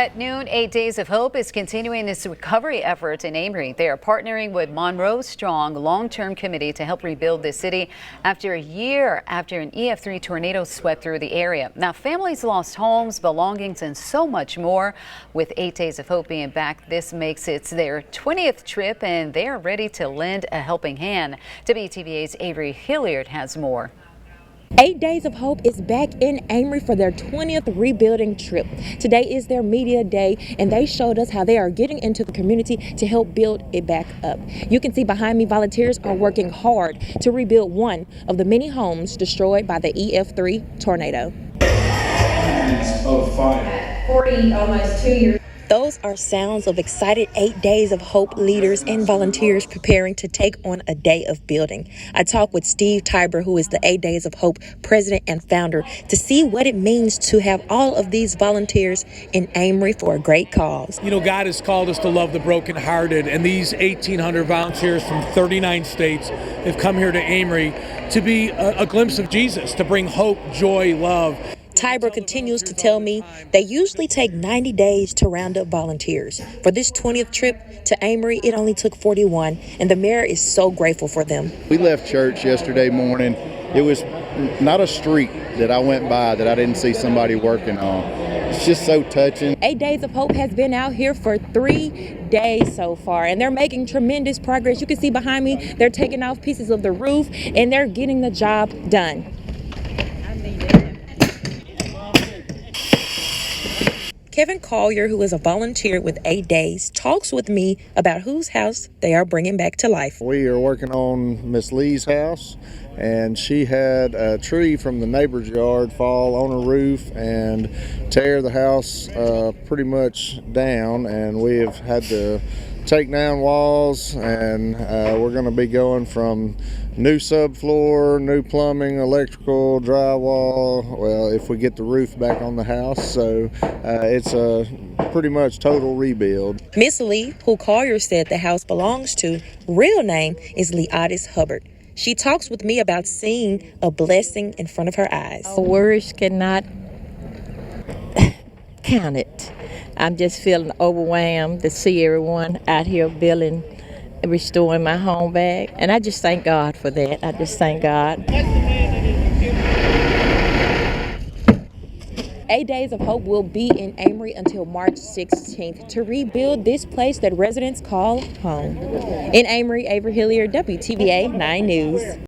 At noon, 8 Days of Hope is continuing its recovery efforts in Amory. They are partnering with Monroe Strong long-term committee to help rebuild the city after a year after an EF3 tornado swept through the area. Now, families lost homes, belongings, and so much more. With 8 Days of Hope being back, this makes it their 20th trip, and they are ready to lend a helping hand. WTVA's Avery Hilliard has more. 8 Days of Hope is back in Amory for their 20th rebuilding trip. Today is their media day, and they showed us how they are getting into the community to help build it back up. You can see behind me, volunteers are working hard to rebuild one of the many homes destroyed by the EF3 tornado. Of fire. 40, almost 2 years. Those are sounds of excited 8 Days of Hope leaders and volunteers preparing to take on a day of building. I talked with Steve Tiber, who is the 8 Days of Hope president and founder, to see what it means to have all of these volunteers in Amory for a great cause. You know, God has called us to love the brokenhearted, and these 1,800 volunteers from 39 states have come here to Amory to be a glimpse of Jesus, to bring hope, joy, love. Tiber continues to tell me they usually take 90 days to round up volunteers. For this 20th trip to Amory, it only took 41, and the mayor is so grateful for them. We left church yesterday morning. It was not a street that I went by that I didn't see somebody working on. It's just so touching. 8 Days of Hope has been out here for 3 days so far, and they're making tremendous progress. You can see behind me, they're taking off pieces of the roof, and they're getting the job done. Kevin Collier, who is a volunteer with 8 Days, talks with me about whose house they are bringing back to life. We are working on Miss Lee's house, and she had a tree from the neighbor's yard fall on her roof and tear the house pretty much down, and we have had to take down walls, and we're going to be going from new subfloor, new plumbing, electrical, drywall, well, if we get the roof back on the house. So it's a pretty much total rebuild. Miss Lee, who Collier said the house belongs to, real name is Leotis Hubbard. She talks with me about seeing a blessing in front of her eyes. Words cannot count it. I'm just feeling overwhelmed to see everyone out here building and restoring my home back. And I just thank God for that. I just thank God. 8 Days of Hope will be in Amory until March 16th to rebuild this place that residents call home. In Amory, Avery Hilliard, WTVA 9 News.